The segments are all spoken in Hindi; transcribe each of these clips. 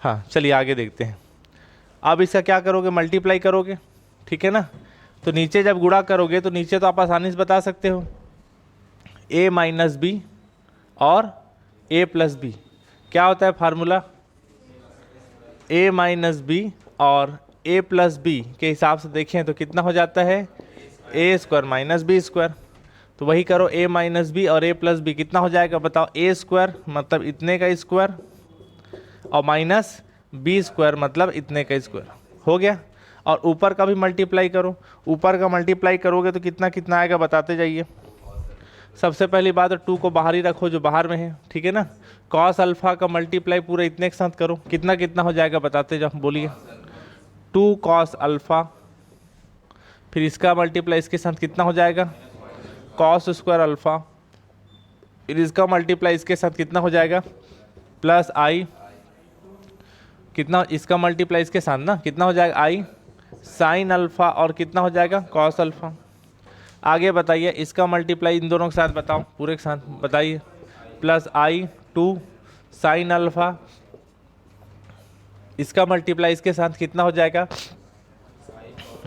हाँ चलिए आगे देखते हैं। अब इसका क्या करोगे, मल्टीप्लाई करोगे, ठीक है ना। तो नीचे जब गुणा करोगे तो नीचे तो आप आसानी से बता सकते हो, a माइनस बी और a प्लस बी क्या होता है फार्मूला, a माइनस बी और a प्लस बी के हिसाब से देखें तो कितना हो जाता है, a square minus B square. तो वही करो, a माइनस बी और a प्लस बी कितना हो जाएगा बताओ, a स्क्वायर मतलब इतने का स्क्वायर और माइनस बी स्क्वायर मतलब इतने का स्क्वायर, हो गया। और ऊपर का भी मल्टीप्लाई करो, ऊपर का मल्टीप्लाई करोगे तो कितना कितना आएगा बताते जाइए। सबसे पहली बात तो 2 को बाहर ही रखो जो बाहर में है, ठीक है ना। कॉस अल्फा का मल्टीप्लाई पूरे इतने के साथ करो, कितना कितना हो जाएगा बताते जाओ, बोलिए। 2 कॉस अल्फा, फिर इसका मल्टीप्लाई इसके साथ कितना हो जाएगा, कॉस स्क्वायर अल्फा, फिर इसका मल्टीप्लाई इसके साथ कितना हो जाएगा, प्लस आई, कितना इसका मल्टीप्लाई इसके साथ ना कितना हो जाएगा, आई साइन अल्फा और कितना हो जाएगा, कॉस अल्फा। आगे बताइए इसका मल्टीप्लाई इन दोनों के साथ बताओ, पूरे के साथ बताइए, प्लस आई 2 साइन अल्फा, इसका मल्टीप्लाई इसके साथ कितना हो जाएगा,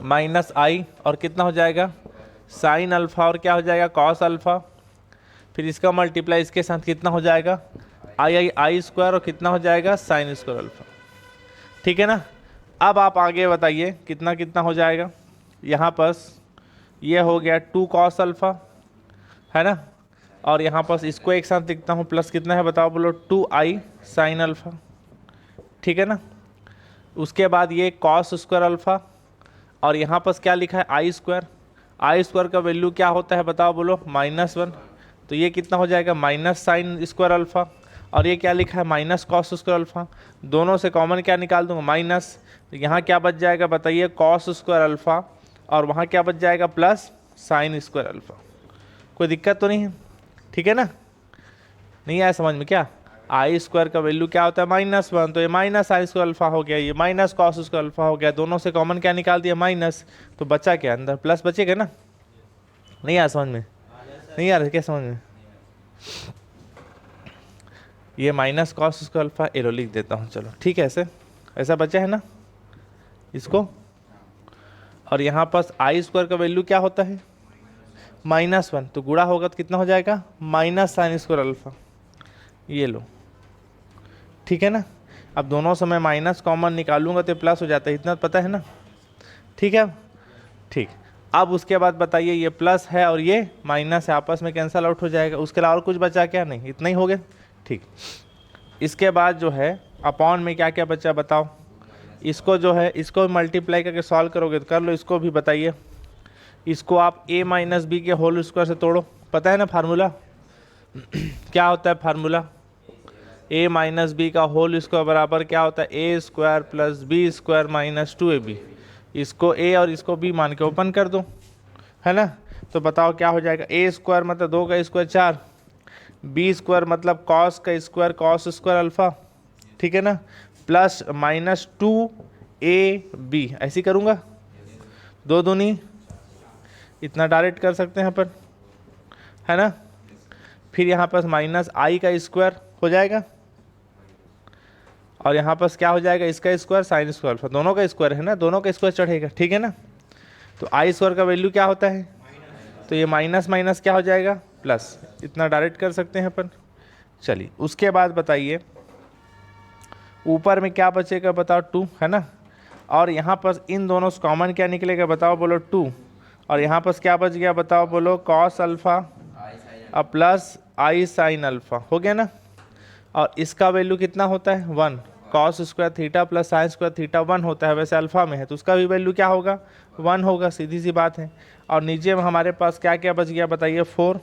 माइनस आई और कितना हो जाएगा, साइन अल्फा और क्या हो जाएगा, कॉस अल्फा। फिर इसका मल्टीप्लाई इसके साथ कितना हो जाएगा, आई स्क्वायर और कितना हो जाएगा, साइन स्क्वायर अल्फा, ठीक है ना। अब आप आगे बताइए कितना कितना हो जाएगा। यहाँ पर ये हो गया 2 कॉस अल्फा, है ना, और यहाँ पर इसको एक साथ लिखता हूँ, प्लस कितना है बताओ बोलो, 2 आई साइन अल्फा, ठीक है ना। उसके बाद ये कॉस स्क्वायर अल्फा और यहाँ पर क्या लिखा है, आई स्क्वायर का वैल्यू क्या होता है बताओ बोलो, -1। तो ये कितना हो जाएगा, माइनस साइन स्क्वायर अल्फा, और ये क्या लिखा है, माइनस कॉस स्क्वायर अल्फा। दोनों से कॉमन क्या निकाल दूंगा, माइनस। तो यहाँ क्या बच जाएगा बताइए, कॉस स्क्वायर अल्फा, और वहाँ क्या बच जाएगा, प्लस साइन स्क्वायर अल्फा। कोई दिक्कत तो नहीं है, ठीक है ना। नहीं आया समझ में क्या, आई स्क्वायर का वैल्यू क्या होता है, -1, तो ये माइनस आई स्क्वायर अल्फा हो गया, ये माइनस कॉस स्क्वायर अल्फा हो गया, दोनों से कॉमन क्या निकाल दिया, माइनस। तो बचा क्या अंदर, प्लस बचेगा ना। नहीं आया समझ में, नहीं आ रहा क्या समझ में। ये minus cos square alpha arrow लिख देता हूँ, चलो ठीक है, ऐसे ऐसा बचा है ना इसको। और यहाँ पर आई स्क्वायर का वैल्यू क्या होता है, -1, तो गुणा होगा तो कितना हो जाएगा, माइनस साइन स्क्वायर अल्फा, ये लो, ठीक है ना। अब दोनों समय माइनस कॉमन निकालूंगा तो प्लस हो जाता है, इतना पता है ना, ठीक है। ठीक, अब उसके बाद बताइए, ये प्लस है और ये माइनस है, आपस में कैंसल आउट हो जाएगा, उसके अलावा और कुछ बचा क्या, नहीं, इतना ही हो गया, ठीक। इसके बाद जो है अपॉन में क्या क्या बचा बताओ, इसको जो है इसको मल्टीप्लाई करके सॉल्व करोगे तो कर लो, इसको भी बताइए। इसको आप a माइनस बी के होल स्क्वायर से तोड़ो, पता है ना फार्मूला क्या होता है फार्मूला, a माइनस बी का होल स्क्वायर बराबर क्या होता है, a square plus B square minus 2ab। इसको a और इसको b मान के ओपन कर दो, है ना। तो बताओ क्या हो जाएगा, a स्क्वायर मतलब 2 का स्क्वायर 4, b स्क्वायर मतलब कॉस का स्क्वायर कॉस स्क्वायर अल्फा, ठीक है ना, प्लस माइनस 2ab, ऐसी करूँगा, 2 दूनी, इतना डायरेक्ट कर सकते हैं अपन, है ना। फिर यहाँ पर माइनस आई का स्क्वायर हो जाएगा और यहाँ पर क्या हो जाएगा, इसका स्क्वायर साइन स्क्वायर अल्फा, दोनों का स्क्वायर है ना, दोनों का स्क्वायर चढ़ेगा, ठीक है ना। तो आई स्क्वायर का वैल्यू क्या होता है, तो ये माइनस माइनस क्या हो जाएगा, प्लस, इतना डायरेक्ट कर सकते हैं अपन। चलिए उसके बाद बताइए ऊपर में क्या बचेगा बताओ, 2, है ना। और यहाँ पर इन दोनों से कॉमन क्या निकलेगा बताओ बोलो, 2, और यहाँ पर क्या बच गया बताओ बोलो, कॉस अल्फा और प्लस आई साइन अल्फा, हो गया ना। और इसका वैल्यू कितना होता है, 1, cos square theta plus sine square theta 1 होता है, वैसे अल्फा में है तो उसका भी वैल्यू क्या होगा, 1 होगा, सीधी सी बात है। और नीचे में हमारे पास क्या क्या बच गया बताइए, 4।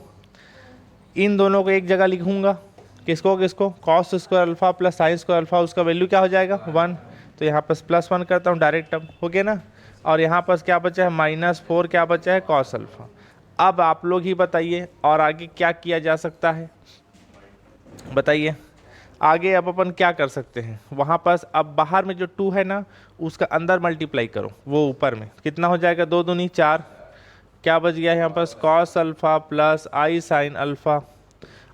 इन दोनों को एक जगह लिखूंगा, किसको किसको, cos square alpha plus sine square alpha, उसका वैल्यू क्या हो जाएगा, 1। तो यहाँ पर +1 करता हूँ डायरेक्ट, अब हो गया ना। और यहाँ पर क्या बचा है, -4 क्या बचा है, कॉस अल्फा। अब आप लोग ही बताइए और आगे क्या किया जा सकता है, बताइए आगे अब अपन क्या कर सकते हैं। वहाँ पर अब बाहर में जो 2 है ना, उसका अंदर मल्टीप्लाई करो, वो ऊपर में कितना हो जाएगा, 2 दूनी 4, क्या बच गया यहाँ पर, cos alpha plus I sine alpha,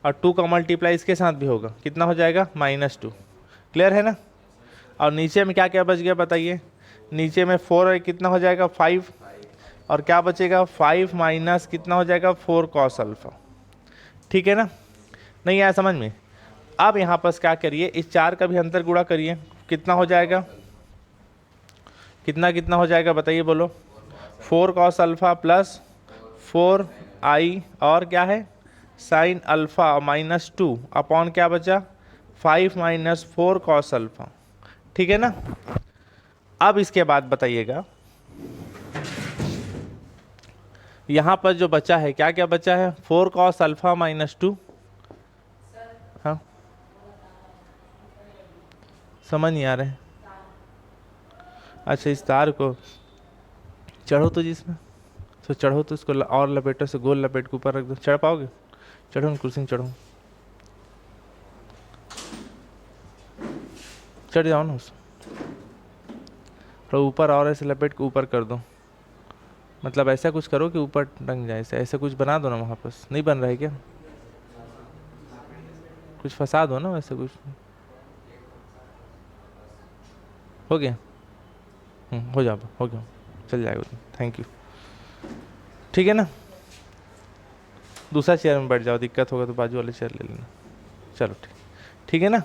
और 2 का मल्टीप्लाई इसके साथ भी होगा, कितना हो जाएगा, -2। क्लियर है ना। और नीचे में क्या क्या बच गया बताइए, नीचे में 4 है, कितना हो जाएगा 5, और क्या बचेगा 5 माइनस कितना हो जाएगा 4 कॉस अल्फा। ठीक है ना, नहीं आया समझ में। अब यहाँ पर क्या करिए, इस 4 का भी अंतर गुणा करिए, कितना हो जाएगा, कितना कितना हो जाएगा बताइए बोलो, 4 कॉस अल्फा प्लस 4 आई और क्या है साइन अल्फा माइनस 2 अपॉन क्या बचा 5 माइनस 4 कॉस अल्फा। ठीक है ना। अब इसके बाद बताइएगा यहाँ पर जो बचा है क्या क्या बचा है, 4 कॉस अल्फा माइनस 2। हाँ समझ नहीं आ रहे हैं। अच्छा इस तार को चढ़ो तो जिसमें, तो चढ़ो तो इसको और लपेटो, से गोल लपेट के ऊपर रख दो, चढ़ पाओगे, चढ़ो ना कुर्सी में चढ़ो, चढ़ जाओ ना उस थोड़ा ऊपर और ऐसे लपेट के ऊपर कर दो, मतलब ऐसा कुछ करो कि ऊपर टंग जाए, ऐसा ऐसा कुछ बना दो ना, वहाँ पर नहीं बन रहा है क्या, कुछ फंसा दो ना वैसे कुछ। हो गया, हो जाओ, हो गया, चल जाएगा, थैंक यू। ठीक है ना, दूसरा चेयर में बैठ जाओ, दिक्कत होगा तो बाजू वाले चेयर ले लेना। चलो ठीक, ठीक है ना,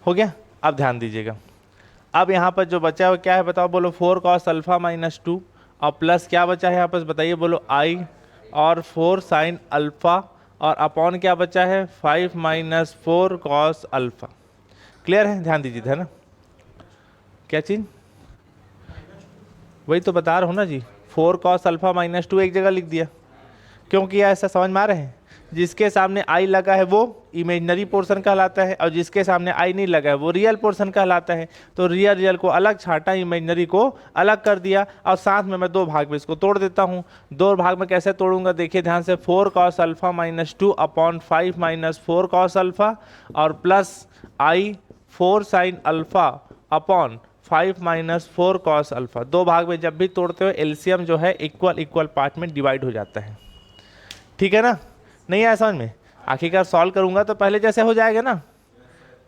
हो गया। अब ध्यान दीजिएगा, अब यहाँ पर जो बचा है वो क्या है बताओ बोलो, 4 कॉस अल्फा माइनस 2 और प्लस क्या बचा है यहाँ पर बताइए बोलो आई और 4 साइन अल्फा और अपॉन क्या बचा है 5 माइनस 4 कॉस अल्फा। क्लियर है, ध्यान दीजिए, है ना। क्या चीज, वही तो बता रहा हूँ ना जी, 4 कॉस अल्फा माइनस 2 एक जगह लिख दिया, क्यों किया ऐसा समझ में आ रहे हैं। जिसके सामने आई लगा है वो इमेजनरी पोर्शन कहलाता है, और जिसके सामने आई नहीं लगा है वो रियल पोर्शन कहलाता है। तो रियल रियल को अलग छाटा, इमेजनरी को अलग कर दिया, और साथ में मैं दो भाग में इसको तोड़ देता हूँ। दो भाग में कैसे तोड़ूंगा देखिए ध्यान से, 4 cos alpha minus 2 upon 5 minus 4 cos alpha और प्लस आई 4 sine alpha upon 5 minus 4 cos alpha. दो भाग में जब भी तोड़ते हो एलसीएम जो है इक्वल इक्वल पार्ट में डिवाइड हो जाता है। ठीक है ना, नहीं आया समझ में। आखिरकार सॉल्व करूंगा तो पहले जैसे हो जाएगा ना।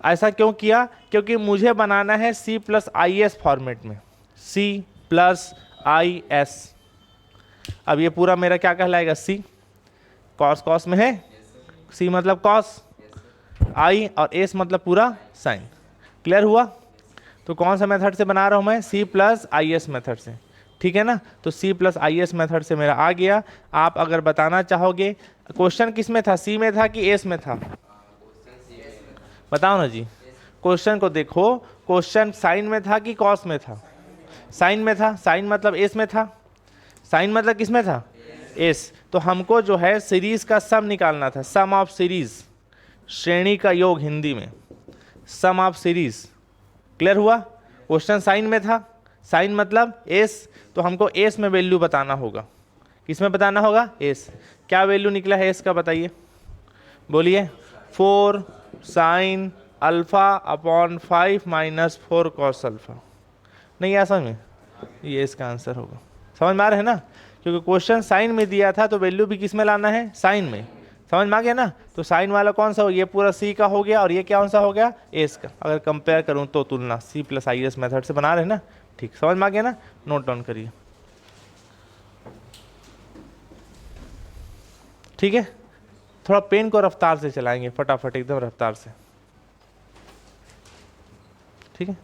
ऐसा क्यों किया, क्योंकि मुझे बनाना है C plus I S format में, सी प्लस आई एस। अब ये पूरा मेरा क्या कहलाएगा, सी कॉस कॉस में है, सी मतलब कॉस, आई और एस मतलब पूरा साइन। क्लियर हुआ। तो कौन सा मेथड से बना रहा हूं मैं, C plus I S method से। ठीक है ना, तो C plus I S method से मेरा आ गया। आप अगर बताना चाहोगे क्वेश्चन किस में था, सी में था कि एस में था, बताओ ना जी। क्वेश्चन को देखो, क्वेश्चन साइन में था कि कॉस में था, साइन में था, साइन मतलब एस में था, साइन मतलब किस में था, एस। तो हमको जो है सीरीज का सम निकालना था, सम ऑफ सीरीज, श्रेणी का योग हिंदी में, सम ऑफ सीरीज। क्लियर हुआ। क्वेश्चन साइन में था, साइन मतलब एस, तो हमको एस में वैल्यू बताना होगा। किस में बताना होगा, एस। क्या वैल्यू निकला है एस का बताइए, बोलिए 4 sine alpha upon 5 minus 4 cos alpha. नहीं आया समझ में, ये इसका आंसर होगा। समझ में आ रहा है ना, क्योंकि क्वेश्चन साइन में दिया था तो वैल्यू भी किस में लाना है, साइन में। समझ में आ गया ना। तो साइन वाला कौन सा हो, ये पूरा सी का हो गया, और ये कौन सा हो गया, एस का। अगर कंपेयर करूं तो तुलना C plus I S method से बना रहे हैं ना। ठीक, समझ में आ गया ना, नोट डाउन करिए। ठीक है, थोड़ा पेन को रफ्तार से चलाएंगे, फटाफट एकदम रफ्तार से। ठीक है।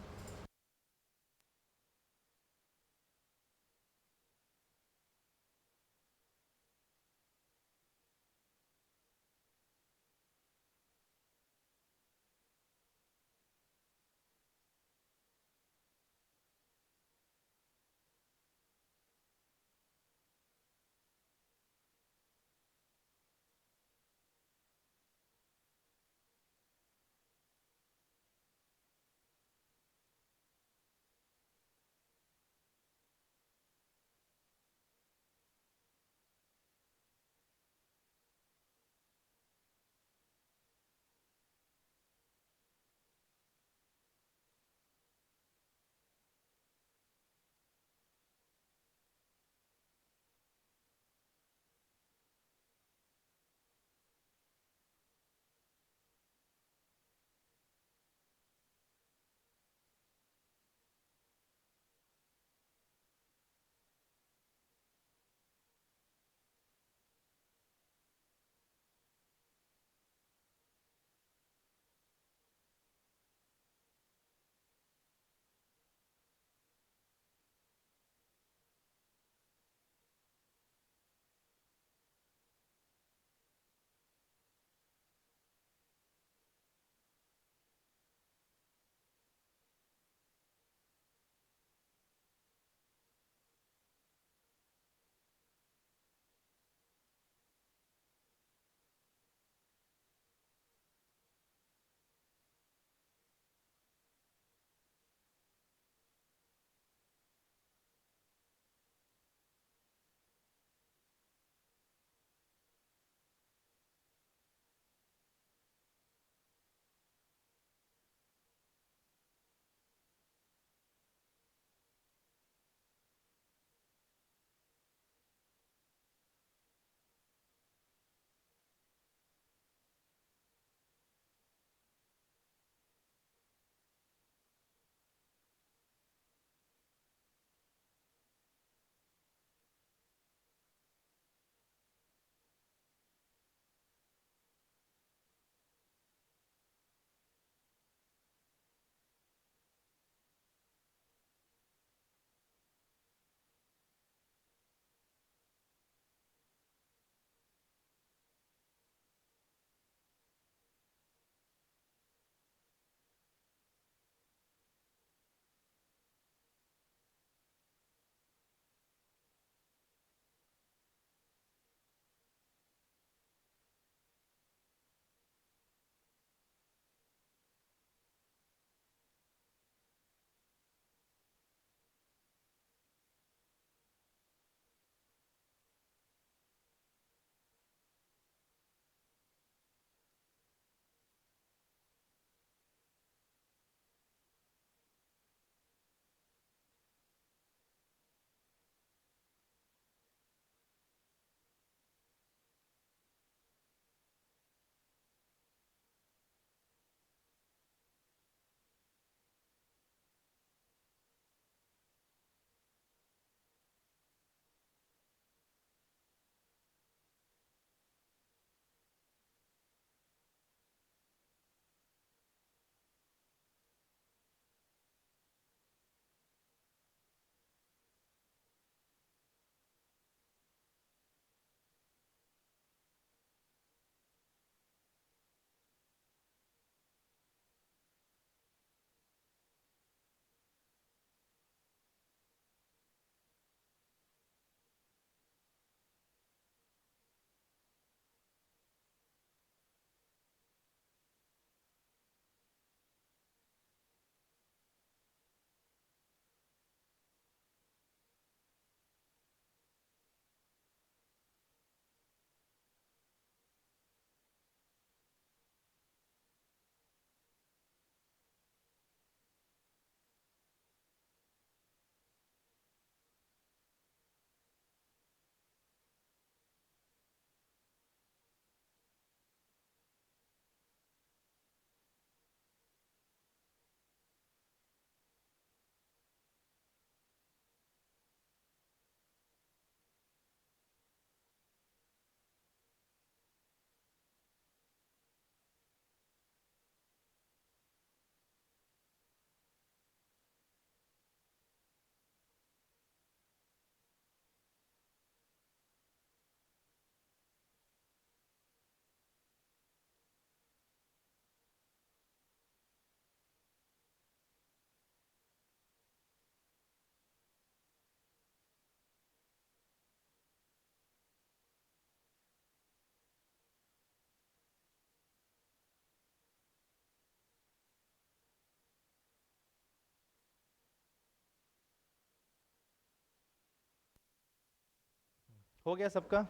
हो गया सबका?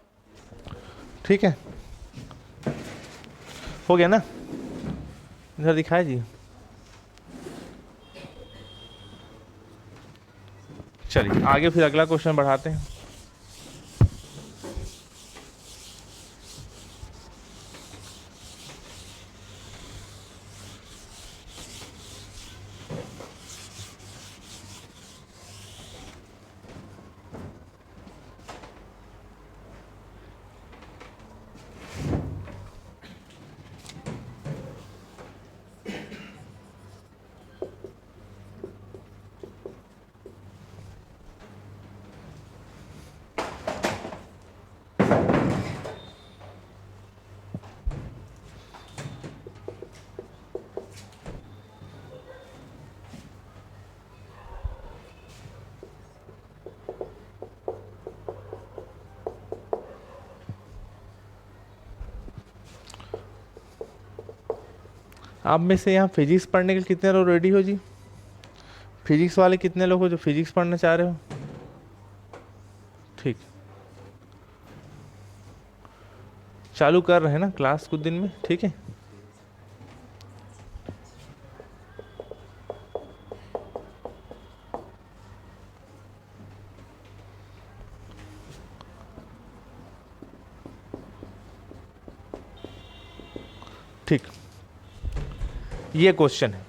ठीक है, हो गया ना? इधर दिखाए जी। चलिए आगे फिर अगला क्वेश्चन बढ़ाते हैं। आप में से यहाँ फिजिक्स पढ़ने के लिए कितने लोग रेडी हो जी? फिजिक्स वाले कितने लोग हो जो फिजिक्स पढ़ना चाह रहे हो? ठीक, चालू कर रहे हैं ना क्लास कुछ दिन में, ठीक है। ठीक, ये क्वेश्चन है,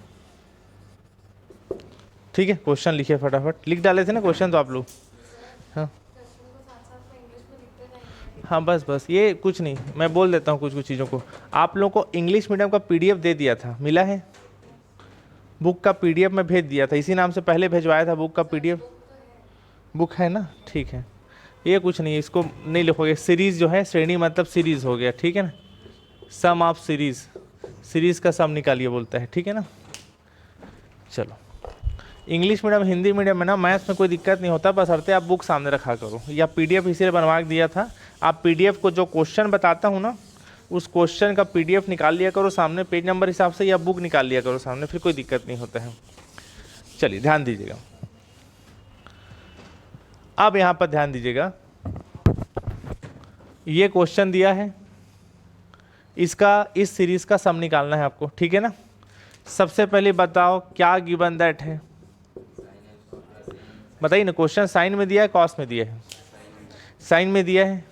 ठीक है। क्वेश्चन लिखिए फटाफट, लिख डाले थे ना क्वेश्चन तो आप लोग? हाँ हाँ, बस बस ये कुछ नहीं, मैं बोल देता हूँ कुछ कुछ चीज़ों को। आप लोगों को इंग्लिश मीडियम का पीडीएफ दे दिया था, मिला है? बुक का पीडीएफ मैं भेज दिया था, इसी नाम से पहले भिजवाया था बुक का पीडीएफ। बुक है ना, ठीक है। ये कुछ नहीं, इसको नहीं लिखोगे। सीरीज जो है, श्रेणी मतलब सीरीज हो गया, ठीक है ना। सम ऑफ सीरीज, सीरीज का सम निकालिए बोलता है, ठीक है ना। चलो, इंग्लिश मीडियम हिंदी मीडियम में ना मैथ्स में कोई दिक्कत नहीं होता, बस अर्थात आप बुक सामने रखा करो, या पीडीएफ इसीलिए बनवा के दिया था। आप पीडीएफ को जो क्वेश्चन बताता हूँ ना, उस क्वेश्चन का पीडीएफ निकाल लिया करो सामने पेज नंबर हिसाब से, या बुक निकाल लिया करो सामने, फिर कोई दिक्कत नहीं होता है। चलिए ध्यान दीजिएगा, अब यहाँ पर ध्यान दीजिएगा। ये क्वेश्चन दिया है, इसका इस सीरीज का सम निकालना है आपको, ठीक है ना। सबसे पहले बताओ क्या गिवन दैट है, बताइए ना। क्वेश्चन साइन में दिया है कॉस में दिया है? साइन में दिया है,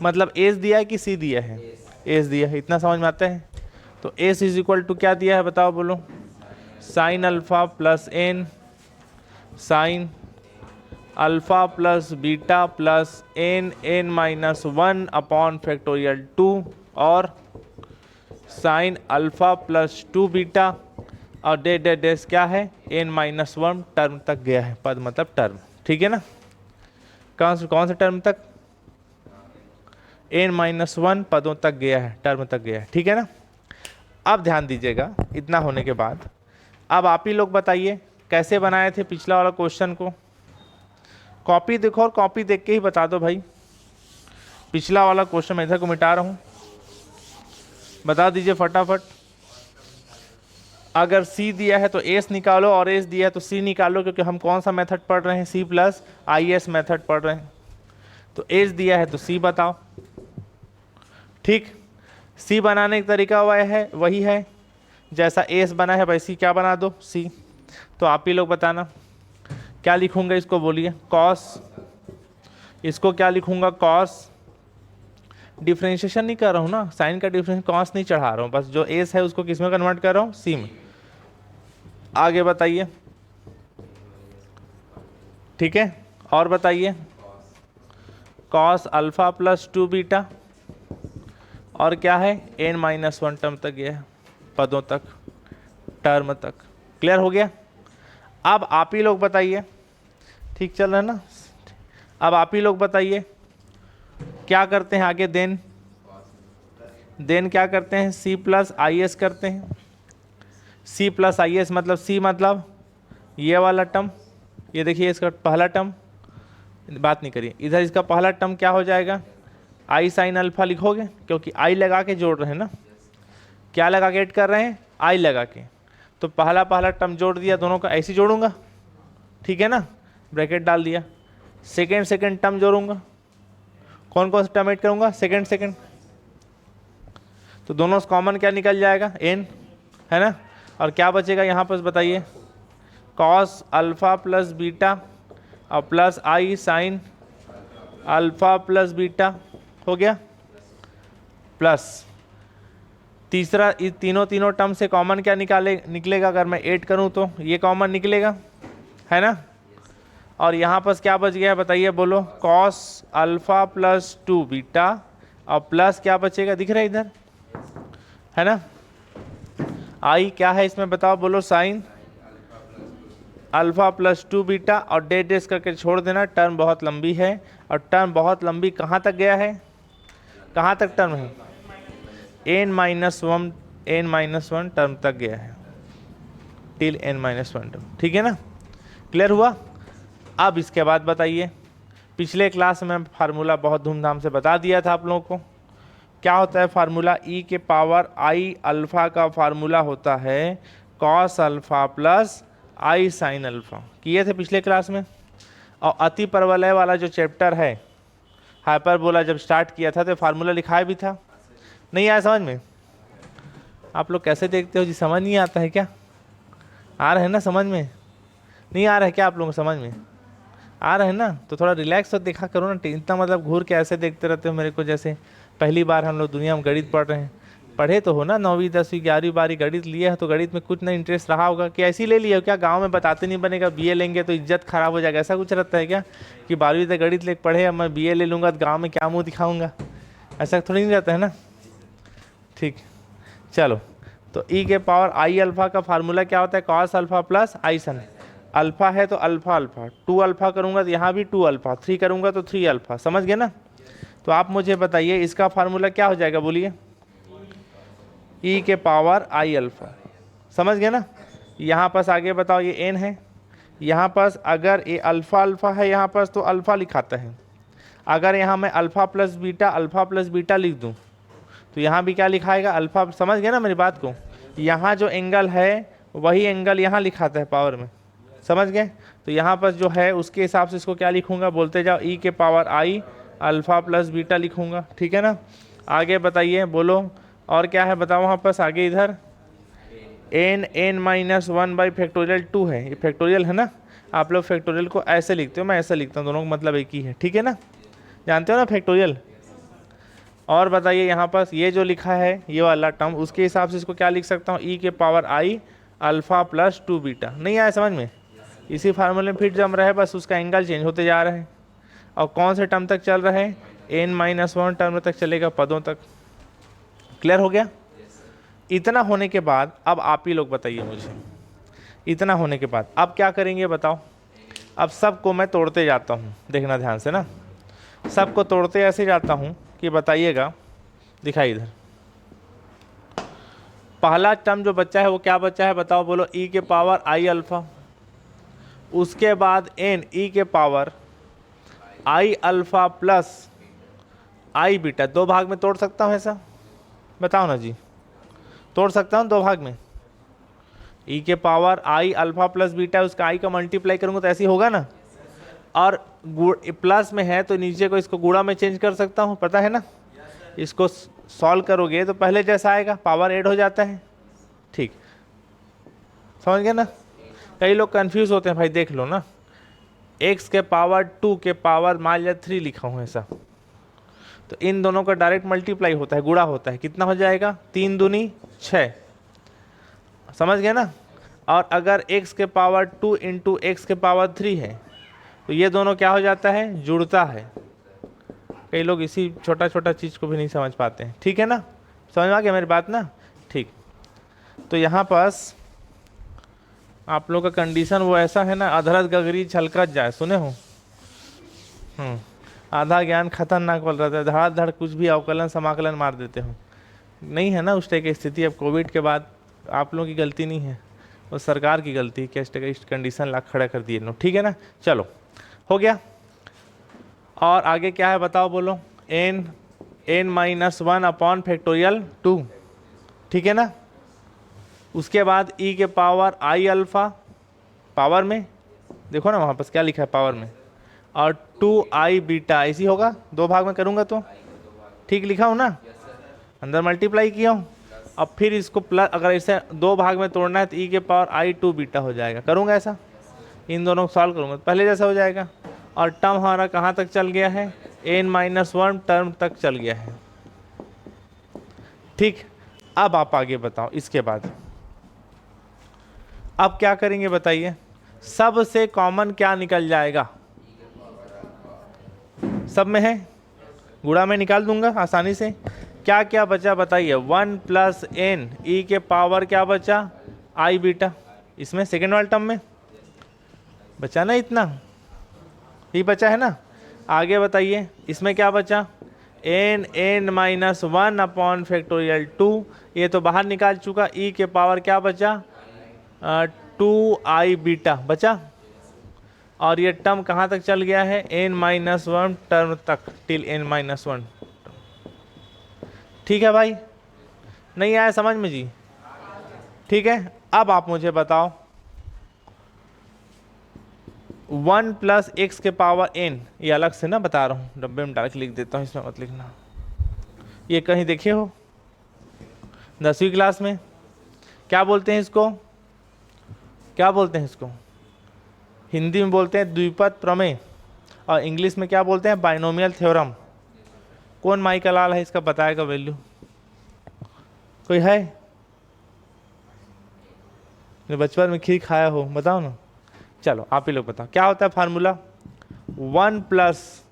मतलब एस दिया है कि सी दिया है? एस दिया है, इतना समझ में आता है। तो एस इज इक्वल टू क्या दिया है बताओ, बोलो। Sine alpha plus N, sine alpha plus beta plus N N minus 1 upon factorial 2, और साइन अल्फा प्लस 2 बीटा, और डे डे डेस क्या है, एन माइनस 1 टर्म तक गया है, पद मतलब टर्म, ठीक है ना। कौन से टर्म तक? एन माइनस 1 पदों तक गया है, टर्म तक गया है, ठीक है ना। अब ध्यान दीजिएगा, इतना होने के बाद अब आप ही लोग बताइए कैसे बनाए थे पिछला वाला क्वेश्चन को। कॉपी देखो और कॉपी देख के ही बता दो भाई। पिछला वाला क्वेश्चन मैं इधर को मिटा रहा हूँ, बता दीजिए फटाफट। अगर C दिया है तो S निकालो, और S दिया है तो C निकालो, क्योंकि हम कौन सा मेथड पढ़ रहे हैं, C प्लस IS मेथड पढ़ रहे हैं। तो S दिया है तो C बताओ, ठीक। C बनाने का तरीका वही है, जैसा S बना है वैसी क्या बना दो, C। तो आप ही लोग बताना क्या लिखूंगा, इसको बोलिए कॉस, इसको क्या लिखूंगा कॉस। डिफ्रेंशिएशन नहीं कर रहा हूँ ना, साइन का डिफरेंस कॉस नहीं चढ़ा रहा हूँ, बस जो एस है उसको किस में कन्वर्ट कर रहा हूँ, सी में। आगे बताइए, ठीक है, और बताइए। कॉस अल्फा प्लस 2 बीटा, और क्या है, एन माइनस 1 टर्म तक गया है, पदों तक, टर्म तक। क्लियर हो गया। अब आप ही लोग बताइए, ठीक चल रहा है ना। अब आप ही लोग बताइए क्या करते हैं आगे, देन क्या करते हैं, सी प्लस आई एस करते हैं। सी प्लस आई एस मतलब सी मतलब ये वाला टर्म, ये देखिए इसका पहला टर्म, बात नहीं करिए इधर, इसका पहला टर्म क्या हो जाएगा, आई साइन अल्फा लिखोगे, क्योंकि आई लगा के जोड़ रहे हैं ना, क्या लगा के ऐड कर रहे हैं, आई लगा के। तो पहला टर्म जोड़ दिया, दोनों का ऐसे जोड़ूंगा, ठीक है ना, ब्रैकेट डाल दिया। सेकेंड टर्म जोड़ूंगा, कौन कौन सा टर्म ऐड करूँगा, सेकेंड सेकेंड, तो दोनों से कॉमन क्या निकल जाएगा, n, है ना। और क्या बचेगा यहाँ पर बताइए, कॉस अल्फा प्लस बीटा और plus I sine alpha plus beta हो गया, प्लस तीसरा इस तीनों टर्म से कॉमन क्या निकलेगा, अगर मैं 8 करूं तो ये कॉमन निकलेगा, है ना। और यहाँ पर क्या बच गया है बताइए, बोलो, कॉस अल्फा प्लस 2 बीटा और प्लस क्या बचेगा, दिख रहा है इधर, है ना। आई क्या है इसमें बताओ, बोलो, साइन अल्फा प्लस 2 बीटा और डेस करके छोड़ देना, टर्म बहुत लंबी है। और टर्म बहुत लंबी कहाँ तक गया है, कहाँ तक टर्म है, n-1 टर्म तक गया है, टिल n-1 टर्म, ठीक है ना, क्लियर हुआ। अब इसके बाद बताइए, पिछले क्लास में फार्मूला बहुत धूमधाम से बता दिया था आप लोगों को, क्या होता है फार्मूला, e के पावर i अल्फा का फार्मूला होता है cos alpha plus i sine alpha, किए थे पिछले क्लास में। और अति परवलय वाला जो चैप्टर है, हाइपरबोला, जब स्टार्ट किया था तो फार्मूला लिखाया भी था, नहीं आया समझ में, आप लोग कैसे देखते हो जी, समझ नहीं आता है क्या, आ रहा है ना समझ में, नहीं आ रहा है क्या आप लोगों को समझ में, आ रहा है ना, तो थोड़ा रिलैक्स हो देखा करो ना, इतना मतलब घूर के ऐसे देखते रहते हो मेरे को जैसे पहली बार हम लोग दुनिया में गणित पढ़ रहे हैं। पढ़े तो हो ना, 9वीं 10वीं 11वीं 12वीं गणित लिए है, तो गणित में कुछ ना इंटरेस्ट रहा होगा कि ऐसे ही ले लिया, क्या गांव में बताते नहीं बनेगा, बीए लेंगे तो इज्जत खराब हो जाएगा, ऐसा कुछ रहता है क्या कि 12वीं तक गणित ले पढ़े, अब मैं बीए ले लूँगा तो गाँव में क्या मुँह दिखाऊँगा, ऐसा थोड़ी नहीं रहता है ना। ठीक, चलो, तो ई के पावर आई अल्फा का फार्मूला क्या होता है, cos alpha plus I sine, alpha है तो अल्फा अल्फा, 2 अल्फा करूँगा तो यहाँ भी 2 अल्फा, 3 करूँगा तो 3 अल्फा, समझ गए ना। तो आप मुझे बताइए इसका फार्मूला क्या हो जाएगा, बोलिए, ई के पावर आई अल्फा, समझ गए ना। यहाँ पास आगे बताओ, ये एन है, यहाँ पास अगर ये अल्फा अल्फा है यहाँ पास तो अल्फा लिखाता है, अगर यहाँ मैं अल्फा प्लस बीटा लिख दूँ तो यहाँ भी क्या लिखाएगा, अल्फा, समझ गए ना मेरी बात को। यहाँ जो एंगल है वही एंगल यहाँ लिखाता है पावर में, समझ गए। तो यहाँ पर जो है उसके हिसाब से इसको क्या लिखूँगा, बोलते जाओ, ई के पावर आई अल्फा प्लस बीटा लिखूँगा, ठीक है ना। आगे बताइए, बोलो, और क्या है बताओ, वहाँ पास आगे इधर n-1 बाई फैक्टोरियल 2 है, ये फैक्टोरियल है ना, आप लोग फैक्टोरियल को ऐसे लिखते हो, मैं ऐसे लिखता हूँ, दोनों का मतलब एक ही है, ठीक है ना, जानते हो ना फैक्टोरियल। और बताइए यहाँ पास ये जो लिखा है ये वाला टर्म, उसके हिसाब से इसको क्या लिख सकता हूँ, ई के पावर आई अल्फा प्लस 2 बीटा, नहीं आया समझ में, इसी फार्मूले में फिट जम रहा है, बस उसका एंगल चेंज होते जा रहा है। और कौन से टर्म तक चल रहा है, n-1 टर्म तक चलेगा, पदों तक, क्लियर हो गया। इतना होने के बाद अब आप ही लोग बताइए मुझे, इतना होने के बाद अब क्या करेंगे बताओ। अब सबको मैं तोड़ते जाता हूँ, देखना ध्यान से ना, सबको तोड़ते ऐसे जाता हूँ कि बताइएगा, दिखाई इधर, पहला टर्म जो बच्चा है वो क्या बच्चा है बताओ, बोलो, ई के पावर आई अल्फा, उसके बाद एन ई के पावर आई अल्फा प्लस आई बीटा, 2 भाग में तोड़ सकता हूँ ऐसा, बताओ ना जी, तोड़ सकता हूँ 2 भाग में, ई के पावर आई अल्फा प्लस बीटा, उसका आई का मल्टीप्लाई करूँगा तो ऐसे ही होगा ना, और प्लस में है तो नीचे को इसको गुणा में चेंज कर सकता हूँ, पता है ना, इसको सॉल्व करोगे तो पहले जैसा आएगा, पावर ऐड हो जाता है, ठीक, समझ गए ना। कई लोग कंफ्यूज होते हैं, भाई देख लो ना, x के पावर 2 के पावर मान लिया 3 लिखा हूँ ऐसा, तो इन दोनों का डायरेक्ट मल्टीप्लाई होता है, गुणा होता है, कितना हो जाएगा, 3 दूनी 6, समझ गए ना। और अगर x के पावर 2 इंटू एक्स के पावर 3 है तो ये दोनों क्या हो जाता है, जुड़ता है। कई लोग इसी छोटा छोटा चीज़ को भी नहीं समझ पाते हैं, ठीक है ना, समझ आ गया मेरी बात ना, ठीक। तो यहाँ पास आप लोग का कंडीशन वो ऐसा है ना, अधरत गगरी छलकत जाए, सुने हो, आधा ज्ञान खतरनाक बोल रहा था, धड़ा धड़ कुछ भी अवकलन समाकलन मार देते हो, नहीं है ना उस टाइप की स्थिति। अब कोविड के बाद आप लोगों की गलती नहीं है, वो सरकार की गलती है, क्या इस कंडीशन ला खड़ा कर दिए लोग, ठीक है ना। चलो हो गया, और आगे क्या है बताओ, बोलो, n-1 अपॉन फैक्टोरियल 2, ठीक है ना। उसके बाद ई के पावर आई अल्फा, पावर में देखो ना वहाँ पर क्या लिखा है पावर में, और 2i बीटा, ऐसी होगा, दो भाग में करूँगा तो ठीक लिखा हूँ ना, अंदर मल्टीप्लाई किया हूँ। अब फिर इसको प्लस, अगर इसे दो भाग में तोड़ना है तो e के पावर i2 बीटा हो जाएगा। करूँगा ऐसा, इन दोनों को सॉल्व करूँगा तो पहले जैसा हो जाएगा। और टर्म हमारा कहाँ तक चल गया है, n-1 टर्म तक चल गया है। ठीक, अब आप आगे बताओ इसके बाद अब क्या करेंगे बताइए। सबसे कॉमन क्या निकल जाएगा, सब में है, गुणा में निकाल दूंगा आसानी से। क्या क्या बचा बताइए, 1 प्लस एन ई के पावर क्या बचा, आई बीटा, इसमें सेकेंड वाले टर्म में बचा ना, इतना ही बचा है ना। आगे बताइए इसमें क्या बचा, n-1 अपॉन फैक्टोरियल 2, ये तो बाहर निकाल चुका। ई के पावर क्या बचा, 2i बीटा बचा। और ये टर्म कहाँ तक चल गया है, n-1 टर्म तक, टिल n-1। ठीक है भाई, नहीं आया समझ में जी, ठीक है। अब आप मुझे बताओ 1 प्लस एक्स के पावर n, ये अलग से ना बता रहा हूँ, डब्बे में डाल के लिख देता हूँ, इसमें मत लिखना। ये कहीं देखे हो 10वीं क्लास में, क्या बोलते हैं इसको, क्या बोलते हैं इसको, हिंदी में बोलते हैं द्विपद प्रमेय, और इंग्लिश में क्या बोलते हैं, बाइनोमियल थ्योरम। कौन माई का लाल है इसका बताएगा वैल्यू, कोई है जो बचपन में खीर खाया हो, बताओ ना। चलो आप ही लोग बताओ क्या होता है formula, 1 plus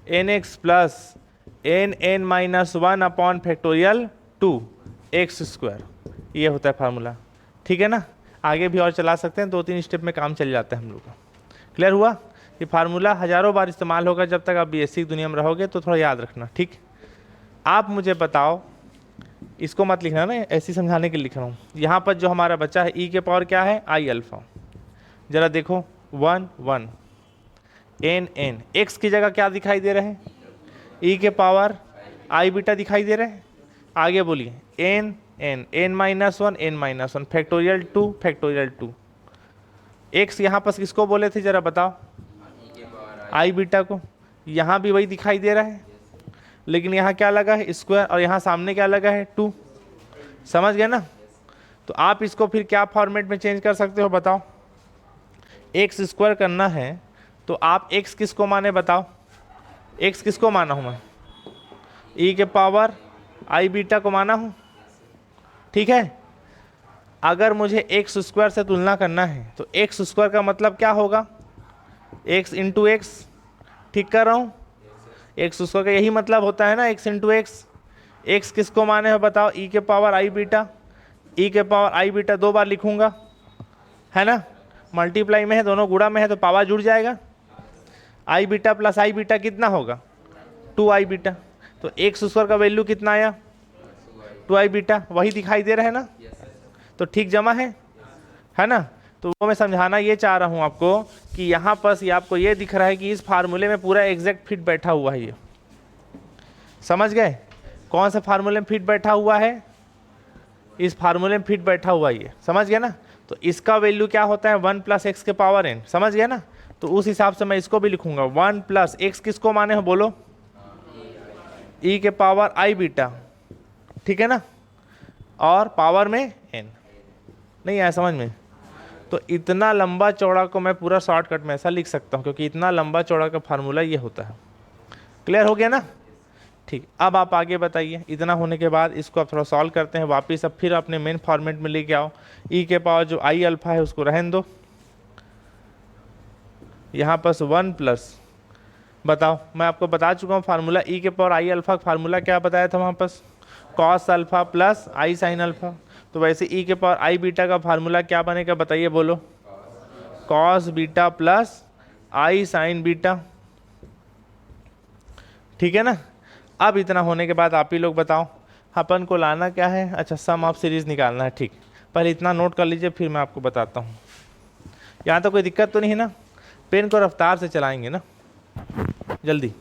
N X plus n-1 upon factorial 2 X square, ये होता है फार्मूला। ठीक है ना, आगे भी और चला सकते हैं, 2-3 स्टेप में काम चल जाता है हम लोग का। क्लियर हुआ, ये फार्मूला हजारों बार इस्तेमाल होगा जब तक आप बीएससी दुनिया में रहोगे, तो थोड़ा याद रखना। ठीक, आप मुझे बताओ, इसको मत लिखना ना, ऐसे समझाने के लिए लिख रहा हूँ। यहाँ पर जो हमारा बच्चा है ई के पावर क्या है, आई अल्फा, जरा देखो 1 1 n x की जगह क्या दिखाई दे रहे हैं, ई के पावर आई बीटा दिखाई दे रहे हैं। आगे बोलिए n-1 फैक्टोरियल 2 x यहाँ पर किसको बोले थे जरा बताओ, आई बीटा को। यहाँ भी वही दिखाई दे रहा है, लेकिन यहाँ क्या लगा है, स्क्वायर, और यहाँ सामने क्या लगा है, 2। समझ गए ना। तो आप इसको फिर क्या फॉर्मेट में चेंज कर सकते हो बताओ, एक्स स्क्वायर करना है तो आप x किसको माने बताओ, x किसको माना हूँ मैं, e के पावर आई बीटा को माना हूँ। ठीक है, अगर मुझे एक्स स्क्वायर से तुलना करना है तो एक्स स्क्वायर का मतलब क्या होगा, x इंटू एक्स, ठीक कर रहा हूँ, एक्स स्क्वायर का यही मतलब होता है ना, x इंटू एक्स। एक्स किसको माने हो बताओ, e के पावर आई बीटा, e के पावर आई बीटा 2 बार लिखूंगा, है ना, मल्टीप्लाई में है, दोनों गुणा में है तो पावर जुड़ जाएगा। आई बीटा प्लस आई बीटा कितना होगा, 2i बीटा। तो एक्स स्क्वायर का वैल्यू कितना आया, 2i बीटा, वही दिखाई दे रहा है ना, तो ठीक जमा है ना। तो वो मैं समझाना ये चाह रहा हूँ आपको कि यहाँ पर ये आपको ये दिख रहा है कि इस फार्मूले में पूरा एग्जैक्ट फिट बैठा हुआ है, ये समझ गए, कौन सा फार्मूले में फिट बैठा हुआ है, इस फार्मूले में फिट बैठा हुआ है ये, समझ गया ना। तो इसका वैल्यू क्या होता है, 1 प्लस एक्स के पावर n, समझ गया ना। तो उस हिसाब से मैं इसको भी लिखूंगा, 1 प्लस एक्स किसको माने हो बोलो, e के पावर आई बीटा, ठीक है ना, और पावर में n। नहीं आया समझ में, तो इतना लंबा चौड़ा को मैं पूरा शॉर्टकट में ऐसा लिख सकता हूँ, क्योंकि इतना लंबा चौड़ा का फार्मूला ये होता है। क्लियर हो गया ना, ठीक। अब आप आगे बताइए, इतना होने के बाद इसको आप थोड़ा सॉल्व करते हैं वापिस, अब फिर अपने मेन फॉर्मेट में लेके आओ। ई के पावर जो आई अल्फा है उसको रहने दो, यहाँ पर 1 प्लस, बताओ मैं आपको बता चुका हूँ फार्मूला, ई के पावर आई अल्फा का फार्मूला क्या बताया था वहाँ पर, cos alpha plus I sine alpha. तो वैसे ई के पावर आई बीटा का फार्मूला क्या बनेगा बताइए बोलो, cos beta plus I sign beta, ठीक है ना। अब इतना होने के बाद आप ही लोग बताओ अपन को लाना क्या है, अच्छा सम ऑफ सीरीज निकालना है। ठीक, पहले इतना नोट कर लीजिए फिर मैं आपको बताता हूँ। यहाँ तो कोई दिक्कत तो नहीं है ना, पेन को रफ्तार से चलाएंगे ना, जल्दी।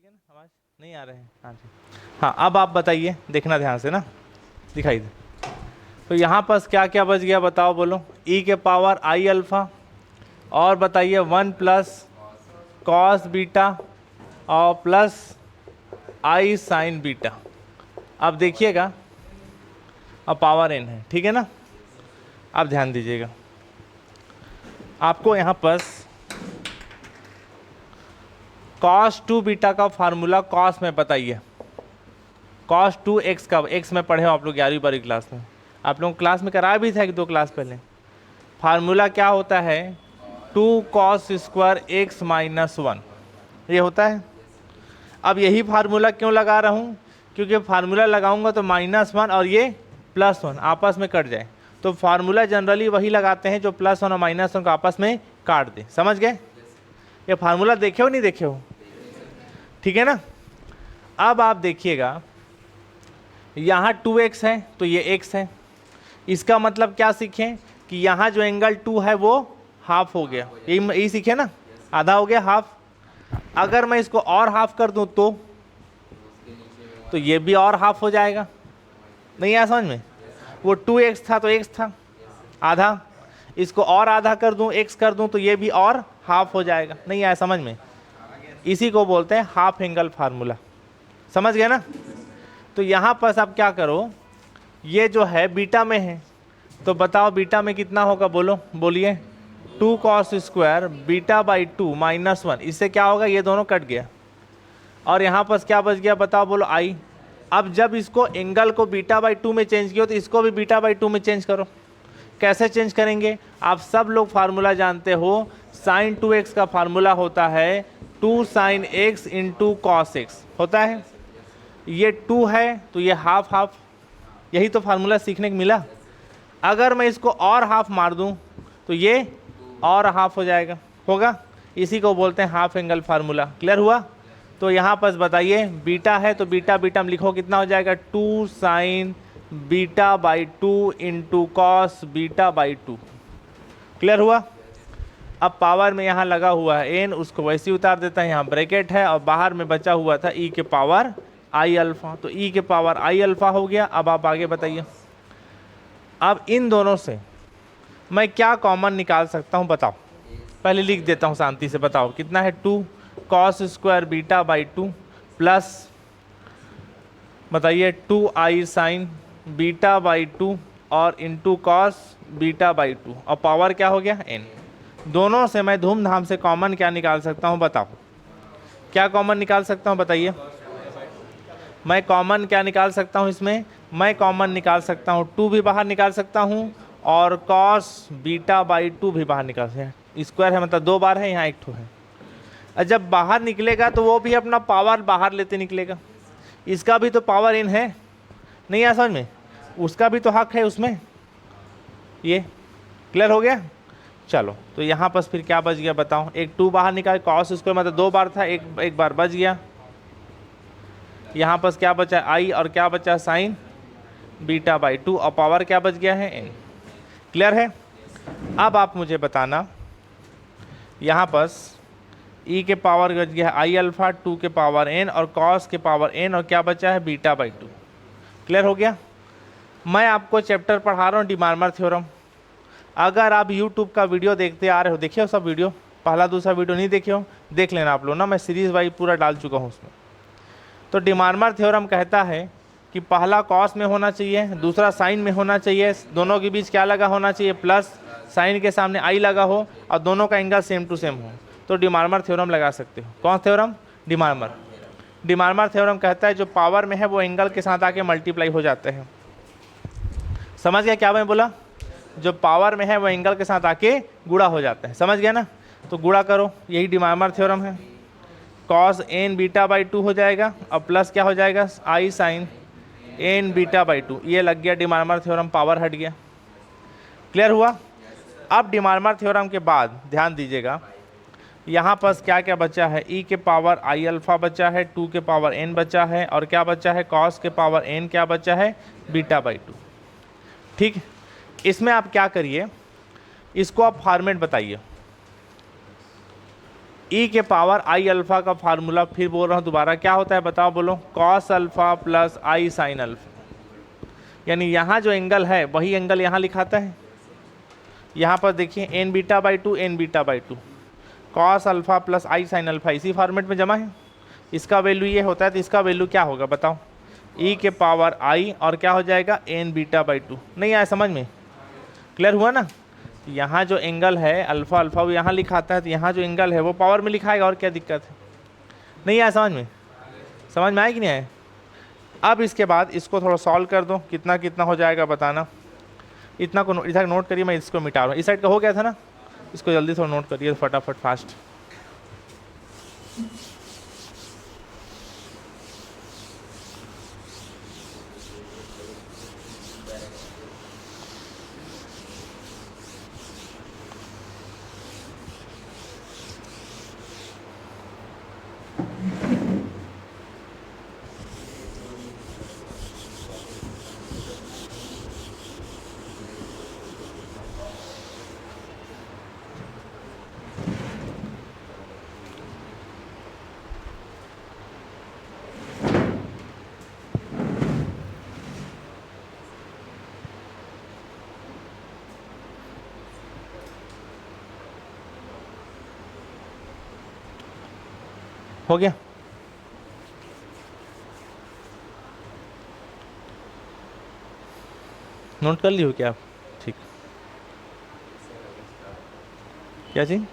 है ना, आवाज़ नहीं आ रहे हैं? हाँ जी, हाँ अब आप बताइए, देखना ध्यान से ना, दिखाई दे। तो यहाँ पर क्या क्या बच गया बताओ, बोलो। ई के पावर आई अल्फ़ा, और बताइए 1 प्लस कॉस बीटा और प्लस आई साइन बीटा। अब देखिएगा, अब पावर एन है, ठीक है ना। अब ध्यान दीजिएगा, आपको यहाँ पर cos 2 बीटा का फार्मूला cos में बताइए, cos 2x का, x में पढ़े हो आप लोग 11वीं क्लास में, आप लोग क्लास में कराया भी था 1-2 क्लास पहले। फार्मूला क्या होता है, 2 cos स्क्वायर x माइनस 1, ये होता है। अब यही फार्मूला क्यों लगा रहा हूँ, क्योंकि फार्मूला लगाऊंगा तो -1 और ये +1 आपस में कट जाए, तो फार्मूला जनरली वही लगाते हैं जो +1 और -1 को आपस में काट दे। समझ गए? ये फार्मूला देखे हो नहीं देखे हो? ठीक है ना। अब आप देखिएगा, यहाँ 2x है तो ये x है, इसका मतलब क्या सीखें कि यहाँ जो एंगल 2 है वो हाफ हो गया, यही सीखे ना, आधा हो गया, हाफ। अगर मैं इसको और हाफ कर दूं तो ये भी और हाफ हो जाएगा। नहीं आया समझ में? वो 2x था तो x था आधा, इसको और आधा कर दूं, x कर दूं तो ये भी और हाफ हो जाएगा। नहीं आया समझ में? इसी को बोलते हैं हाफ एंगल फार्मूला। समझ गए ना। तो यहाँ पर आप क्या करो, ये जो है बीटा में है, तो बताओ बीटा में कितना होगा, बोलो, बोलिए। 2 cos स्क्वायर बीटा बाई 2 -1, इससे क्या होगा, ये दोनों कट गया, और यहाँ पर क्या बच गया बताओ, बोलो आई। अब जब इसको एंगल को बीटा बाई 2 में चेंज किया तो इसको भी बीटा बाई 2 में चेंज करो। कैसे चेंज करेंगे? आप सब लोग फार्मूला जानते हो, sin 2x का फार्मूला होता है 2 sin x into cos x होता है। ये 2 है तो ये हाफ हाफ, यही तो फार्मूला सीखने को मिला। अगर मैं इसको और हाफ मार दूं तो ये और हाफ हो जाएगा, होगा। इसी को बोलते हैं हाफ एंगल फार्मूला। क्लियर हुआ? तो यहाँ पर बताइए, बीटा है तो बीटा बीटा में लिखो, कितना हो जाएगा, 2 sin beta by 2 into cos beta by 2। Clear हुआ? अब पावर में यहाँ लगा हुआ है एन, उसको वैसे ही उतार देता है, यहाँ ब्रैकेट है और बाहर में बचा हुआ था ई के पावर आई अल्फ़ा, तो ई के पावर आई अल्फ़ा हो गया। अब आप आगे बताइए, अब इन दोनों से मैं क्या कॉमन निकाल सकता हूँ बताओ। पहले लिख देता हूँ शांति से, बताओ कितना है, 2 cos square beta by 2 plus बताइए 2i साइन बीटा बाई 2 और इंटू कॉस बीटा बाई 2, और पावर क्या हो गया, n। दोनों से मैं धूमधाम से कॉमन क्या निकाल सकता हूँ बताओ, क्या कॉमन निकाल सकता हूँ बताइए। मैं कॉमन क्या निकाल सकता हूँ इसमें, मैं कॉमन निकाल सकता हूँ 2 भी बाहर निकाल सकता हूँ और cos बीटा बाई 2 भी बाहर निकाल सकते हैं। स्क्वायर है मतलब 2 बार है, यहाँ 1 है। और जब बाहर निकलेगा तो वो भी अपना पावर बाहर लेते निकलेगा, इसका भी तो पावर इन है, नहीं आ समझ में, उसका भी तो हक है उसमें। ये क्लियर हो गया? चलो, तो यहाँ पर फिर क्या बच गया बताओ, एक 2 बाहर निकाल, कॉस स्क्वायर मतलब 2 बार था, एक बार बच गया। यहाँ पर क्या बचा, आई, और क्या बचा, साइन बीटा बाई 2, और पावर क्या बच गया है, एन। क्लियर है? अब आप मुझे बताना, यहाँ पर ई के पावर बच गया है आई अल्फ़ा, 2 के पावर एन और कॉस के पावर एन, और क्या बचा है, बीटा बाई 2। क्लियर हो गया? मैं आपको चैप्टर पढ़ा रहा हूँ डिमार्मर थ्योरम। अगर आप यूट्यूब का वीडियो देखते आ रहे हो, देखिए हो सब वीडियो, पहला दूसरा वीडियो नहीं देखे हो, देख लेना आप लोग ना, मैं सीरीज़ वाइज पूरा डाल चुका हूँ उसमें। तो डिमार्मर थ्योरम कहता है कि पहला कॉस में होना चाहिए, दूसरा साइन में होना चाहिए, दोनों के बीच क्या लगा होना चाहिए, प्लस, साइन के सामने आई लगा हो, और दोनों का एंगल सेम टू सेम हो, तो डिमार्मर थ्योरम लगा सकते हो। कौन थ्योरम? डिमार्मर। डिमार्मर थ्योरम कहता है जो पावर में है वो एंगल के साथ आके मल्टीप्लाई हो जाते हैं। समझ गया क्या मैं बोला? जो पावर में है वो एंगल के साथ आके गुणा हो जाते हैं। समझ गया ना? तो गुणा करो, यही डिमार्मर थ्योरम है। कॉस एन बीटा बाई 2 हो जाएगा, और प्लस क्या हो जाएगा, आई साइन एन बीटा बाई 2। ये लग गया डिमार्मर थ्योरम, पावर हट गया। क्लियर हुआ? अब डिमार्मर थ्योरम के बाद ध्यान दीजिएगा, यहाँ पर क्या क्या बचा है, ई के पावर आई अल्फ़ा बचा है, 2 के पावर एन बचा है, और क्या बचा है, कॉस के पावर एन क्या बचा है, बीटा बाई 2। ठीक, इसमें आप क्या करिए, इसको आप फॉर्मेट बताइए। ई के पावर आई अल्फा का फार्मूला फिर बोल रहा हूँ दोबारा, क्या होता है बताओ बोलो, cos alpha plus I sine alpha. यानी यहाँ जो एंगल है वही एंगल यहाँ लिखाता है। यहाँ पर देखिए N beta by two, N beta by two, cos alpha plus I sine alpha इसी फॉर्मेट में जमा है। इसका वैल्यू ये होता है तो इसका वैल्यू क्या होगा बताओ, ई के पावर आई और क्या हो जाएगा एन बीटा बाई टू। नहीं आया समझ में, क्लियर हुआ ना। यहाँ जो एंगल है अल्फा अल्फा वो यहाँ लिखाता है, तो यहाँ जो एंगल है वो पावर में लिखाएगा, और क्या दिक्कत है। नहीं आया समझ में, समझ में आया कि नहीं आया। अब इसके बाद इसको थोड़ा सॉल्व कर दो, कितना कितना हो जाएगा बताना। इतना को इधर नोट करिए, मैं इसको मिटा रहा हूँ। इस साइड का हो गया था ना, इसको जल्दी थोड़ा नोट करिए फटाफट फास्ट। हो गया, नोट कर ली हो क्या आप, ठीक। क्या चीज,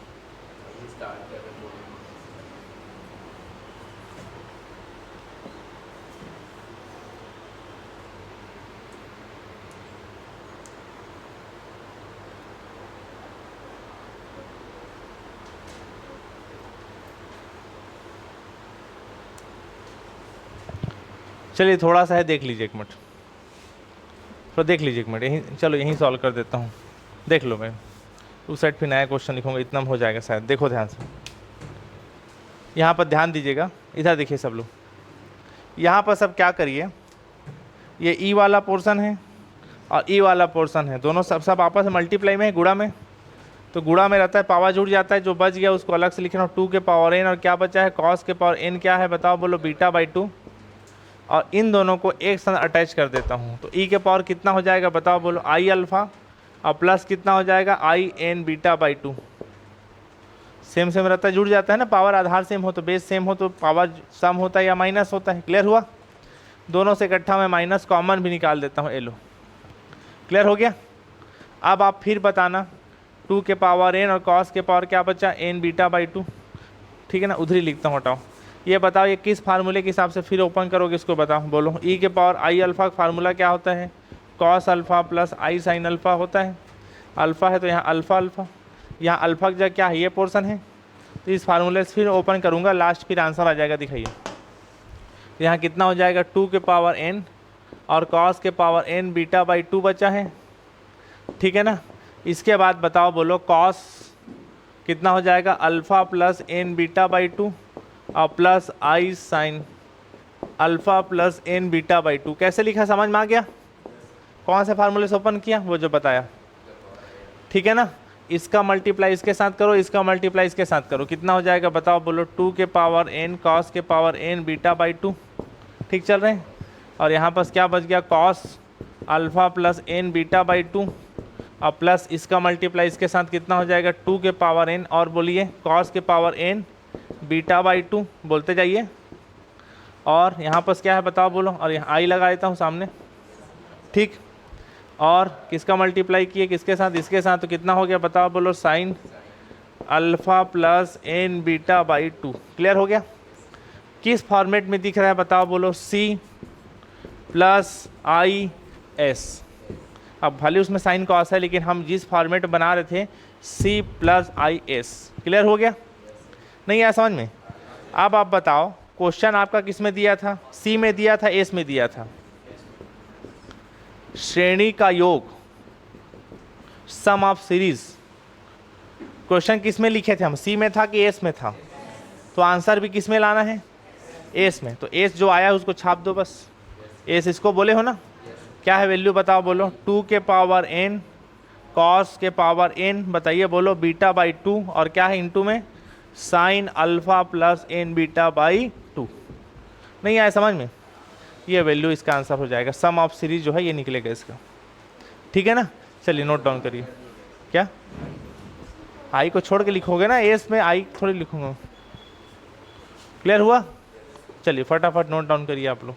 चलिए थोड़ा सा है देख लीजिए एक मिनट, तो देख लीजिए एक मिनट यहीं, चलो यहीं सॉल्व कर देता हूँ। देख लो, मैं उस साइड फिर नया क्वेश्चन लिखूंगा, इतना में हो जाएगा शायद। देखो ध्यान से, यहाँ पर ध्यान दीजिएगा, इधर देखिए सब लोग। यहाँ पर सब क्या करिए, ये ई वाला पोर्शन है और ई वाला पोर्शन है, दोनों सब आपस में मल्टीप्लाई में है, गुणा में। तो गुणा में रहता है, पावर जुड़ जाता है, जो बच गया उसको अलग से लिख रहा हूँ, 2 के पावर n, और क्या बचा है कॉस के पावर n, क्या है बताओ बोलो, बीटा बाई 2। और इन दोनों को एक साथ अटैच कर देता हूँ, तो ई के पावर कितना हो जाएगा बताओ बोलो, आई अल्फ़ा, और प्लस कितना हो जाएगा I N beta by 2। Same same रहता है, जुड़ जाता है ना, पावर आधार सेम हो तो बेस सेम हो तो पावर सम होता है या माइनस होता है। क्लियर हुआ, दोनों से इकट्ठा मैं माइनस कॉमन भी निकाल देता हूँ, एलो। क्लियर हो गया। अब आप फिर बताना, 2 के पावर n और कॉस के पावर क्या बचा, n बीटा बाई 2, ठीक है ना। उधर ही लिखता हूँ, हटाओ। ये बताओ ये किस फार्मूले के हिसाब से फिर ओपन करोगे इसको, बताओ बोलो। ई के पावर आई अल्फ़ा का फार्मूला क्या होता है, cos alpha plus I sine alpha होता है। अल्फ़ा है तो यहाँ अल्फ़ा अल्फ़ा, यहाँ अल्फ़ा का क्या है, ये पोर्शन है, तो इस फार्मूले से फिर ओपन करूँगा, लास्ट फिर आंसर आ जाएगा, दिखाइए। तो यहाँ कितना हो जाएगा, 2 के पावर n और कॉस के पावर n बीटा बाई 2 बचा है, ठीक है ना। इसके बाद बताओ बोलो, कॉस कितना हो जाएगा, alpha plus n beta by 2 और plus I sine alpha plus n beta by 2। कैसे लिखा, समझ में आ गया। कौन से फार्मूले से ओपन किया, वो जो बताया, ठीक है ना। इसका मल्टीप्लाई इसके साथ करो, इसका मल्टीप्लाई इसके साथ करो, कितना हो जाएगा बताओ बोलो, 2 के पावर n कॉस के पावर n बीटा बाई 2, ठीक चल रहे हैं। और यहाँ पर क्या बच गया, cos alpha plus n beta by 2 और प्लस इसका मल्टीप्लाई इसके साथ कितना हो जाएगा, 2 के पावर n और बोलिए कॉस के पावर n बीटा बाई 2, बोलते जाइए। और यहाँ पर क्या है बताओ बोलो, और यहाँ आई लगा देता हूँ सामने, ठीक। और किसका मल्टीप्लाई किए, किसके साथ, इसके साथ, तो कितना हो गया बताओ बोलो, sine alpha plus n beta by 2। Clear हो गया। किस फॉर्मेट में दिख रहा है बताओ बोलो, c प्लस आई एस। अब भले उसमें साइन कॉस है, लेकिन हम जिस फॉर्मेट बना रहे थे c plus I S. Clear हो गया, नहीं आया समझ में। अब आप बताओ, क्वेश्चन आपका किस में दिया था, c में दिया था, s में दिया था। श्रेणी का योग, सम ऑफ सीरीज, क्वेश्चन किस में लिखे थे हम, c में था कि s में था, तो आंसर भी किस में लाना है, s में। तो s जो आया है उसको छाप दो बस, s इसको बोले हो ना, क्या है वैल्यू बताओ बोलो, 2 के पावर n कॉस के पावर n, बताइए बोलो, बीटा बाई 2, और क्या है इंटू में sine alpha plus N beta by 2। नहीं आया समझ में? ये वैल्यू इसका आंसर हो जाएगा, सम ऑफ सीरीज जो है ये निकलेगा इसका। ठीक है ना, चलिए नोट डाउन करिए। क्या आई को छोड़ के लिखोगे ना, एस में आई थोड़ी लिखूंगा। क्लियर हुआ? चलिए फटाफट नोट डाउन करिए आप लोग।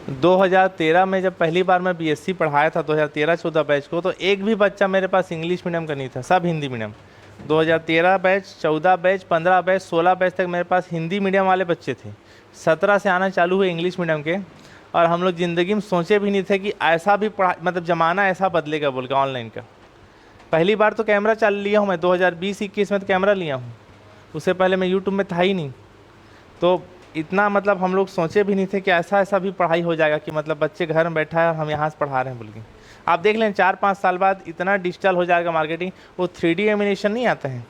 2013 में जब पहली बार मैं बीएससी पढ़ाया था 2013-14 बैच को, तो एक भी बच्चा मेरे पास इंग्लिश मीडियम का नहीं था, सब Hindi medium. 2013 batch, 14 batch, 15 batch, 16 batch तक मेरे पास हिंदी मीडियम वाले बच्चे थे। 17 से आना चालू हुए इंग्लिश मीडियम के, और हम लोग ज़िंदगी में सोचे भी नहीं थे कि ऐसा भी पढ़ा, मतलब ज़माना ऐसा बदलेगा बोल के ऑनलाइन का। पहली बार तो कैमरा चालू लिया हूँ मैं 2020-21 में तो कैमरा लिया हूँ, उससे पहले मैं यूट्यूब में था ही नहीं। तो इतना मतलब हम लोग सोचे भी नहीं थे कि ऐसा भी पढ़ाई हो जाएगा कि मतलब बच्चे घर में बैठा है और हम यहाँ से पढ़ा रहे हैं बोल के। आप देख लें 4-5 साल बाद इतना डिजिटल हो जाएगा मार्केटिंग। वो 3D एनिमेशन नहीं आता है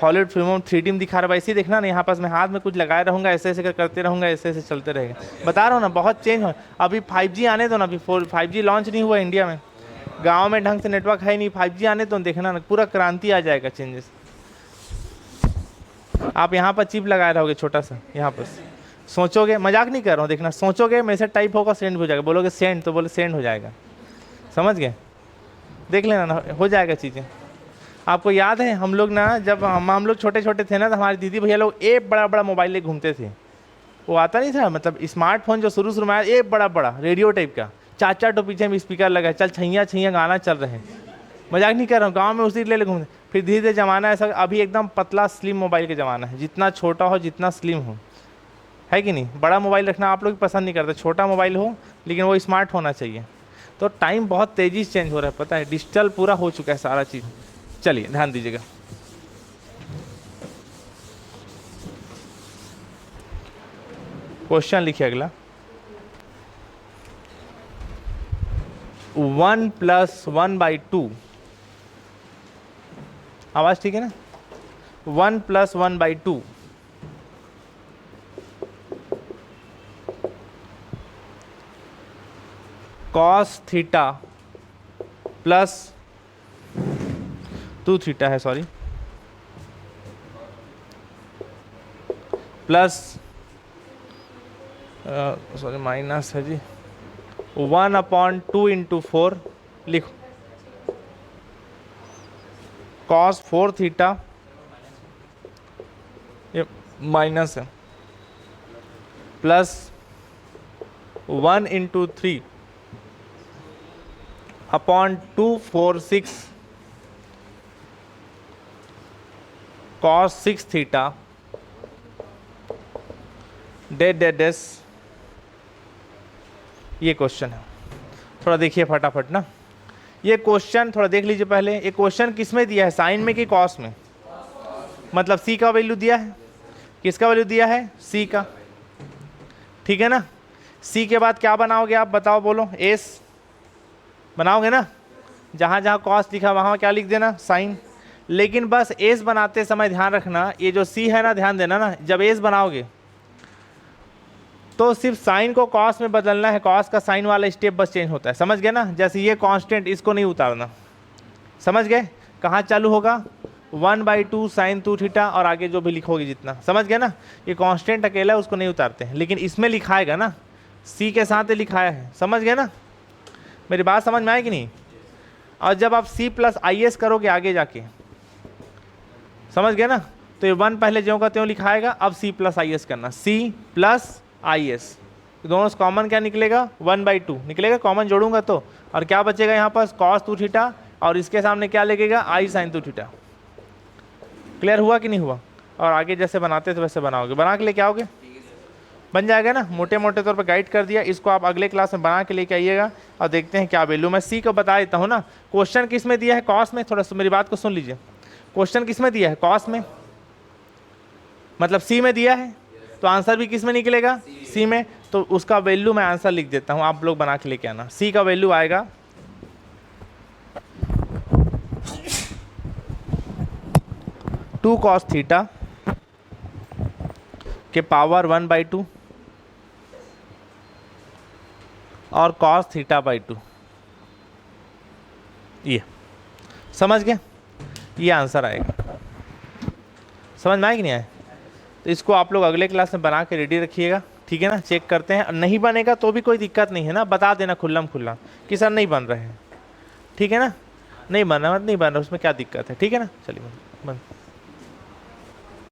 हॉलीवुड फिल्मों में 3D में दिखा रहा है, वैसे ही देखना ना, यहाँ पास मैं हाथ में कुछ लगाए रहूँगा, ऐसे ऐसे करते रहूँगा, ऐसे ऐसे चलते रहेगा। बता रहा हूँ ना, बहुत चेंज हो। अभी 5G आने दो ना, अभी 5G लॉन्च नहीं हुआ इंडिया में, गाँव में ढंग से नेटवर्क है नहीं, 5G आने तो देखना ना, पूरा क्रांति आ जाएगा, चेंजेस। आप यहाँ पर चिप लगाए रहोगे छोटा सा, यहाँ पर सोचोगे, मजाक नहीं कर रहा हूँ, देखना, सोचोगे मैसेज टाइप होगा, सेंड हो जाएगा, बोलोगे सेंड तो बोले सेंड हो जाएगा, समझ गए? देख लेना ना, हो जाएगा चीज़ें। आपको याद है हम लोग ना, जब हम लोग छोटे छोटे थे ना, तो हमारी दीदी भैया लोग एक बड़ा बड़ा मोबाइल ले घूमते थे। वो आता नहीं था, मतलब स्मार्टफोन जो शुरू में आया, एक बड़ा बड़ा रेडियो टाइप का, 4-4 तो पीछे में स्पीकर लगा, चल छैया छैया गाना चल रहे हैं, मजाक नहीं कर रहा हूँ, गाँव में उसी ले घूमते। फिर धीरे धीरे ज़माना ऐसा, अभी एकदम पतला स्लिम मोबाइल का ज़माना है, जितना छोटा हो जितना स्लिम हो, है कि नहीं? बड़ा मोबाइल रखना आप लोग पसंद नहीं करते, छोटा मोबाइल हो लेकिन वो स्मार्ट होना चाहिए। तो टाइम बहुत तेज़ी से चेंज हो रहा है, पता है, डिजिटल पूरा हो चुका है सारा चीज़। चलिए ध्यान दीजिएगा, क्वेश्चन लिखिए अगला। 1 + 1/2, आवाज़ ठीक है ना? 1 + 1/2 cos थीटा प्लस 2 थीटा है, सॉरी, प्लस सॉरी माइनस है जी, 1/2 × 4 लिखो, cos 4 थीटा, ये माइनस है, प्लस 1 × 3/246 cos 6 थीटा डेस। ये क्वेश्चन है, थोड़ा देखिए फटाफट ना, ये क्वेश्चन थोड़ा देख लीजिए पहले। ये क्वेश्चन किस में दिया है, साइन में कि कॉस में? मतलब सी का वैल्यू दिया है, किसका वैल्यू दिया है? सी का, ठीक है ना? सी के बाद क्या बनाओगे आप, बताओ, बोलो, एस बनाओगे ना, जहाँ जहाँ कॉस लिखा वहाँ क्या लिख देना, साइन। लेकिन बस एस बनाते समय ध्यान रखना, ये जो सी है ना, ध्यान देना ना, जब एस बनाओगे तो सिर्फ साइन को कॉस में बदलना है, कॉस का साइन वाला स्टेप बस चेंज होता है, समझ गए ना? जैसे ये कांस्टेंट, इसको नहीं उतारना, समझ गए? कहाँ चालू होगा, 1/2 sin 2 थीटा, और आगे जो भी लिखोगे जितना, समझ गए ना? ये कांस्टेंट अकेला है, उसको नहीं उतारते हैं, लेकिन इसमें लिखाएगा ना, सी के साथ लिखाया है, समझ गए ना? मेरी बात समझ में आए कि नहीं? और जब आप C + IS करोगे आगे जाके, समझ गए ना? तो ये 1 पहले ज्यों का त्यों लिखाएगा, अब C + IS करना, C + IS, दोनों से कॉमन क्या निकलेगा, 1/2 निकलेगा, कॉमन जोड़ूंगा तो, और क्या बचेगा यहाँ पास, cos 2 थीटा, और इसके सामने क्या लगेगा, I sin 2 थीटा। क्लियर हुआ कि नहीं हुआ? और आगे जैसे बनाते थे वैसे बनाओगे, बना के लेके आओगे, बन जाएगा ना? मोटे मोटे तौर पर गाइड कर दिया, इसको आप अगले क्लास में बना के लेके आइएगा और देखते हैं क्या वैल्यू। मैं सी को बता देता हूँ ना, क्वेश्चन किस में दिया है, कॉस में। थोड़ा सा मेरी बात को सुन लीजिए, क्वेश्चन किस में दिया है, कॉस में, मतलब सी में दिया है, तो आंसर भी किस में निकलेगा, सी में। तो उसका वैल्यू मैं आंसर लिख देता हूँ, आप लोग बना के लेके आना। सी का वैल्यू आएगा 2 cos थीटा के पावर 1/2 और cos θ/2, ये समझ गए? ये आंसर आएगा, समझ में आए कि नहीं आए? तो इसको आप लोग अगले क्लास में बना के रेडी रखिएगा, ठीक है ना? चेक करते हैं, नहीं बनेगा तो भी कोई दिक्कत नहीं है ना, बता देना खुल्लम खुल्ला कि सर नहीं बन रहे हैं, ठीक है ना? नहीं बन रहा, नहीं बन रहा, उसमें क्या दिक्कत है, ठीक है ना? चलिए बंद।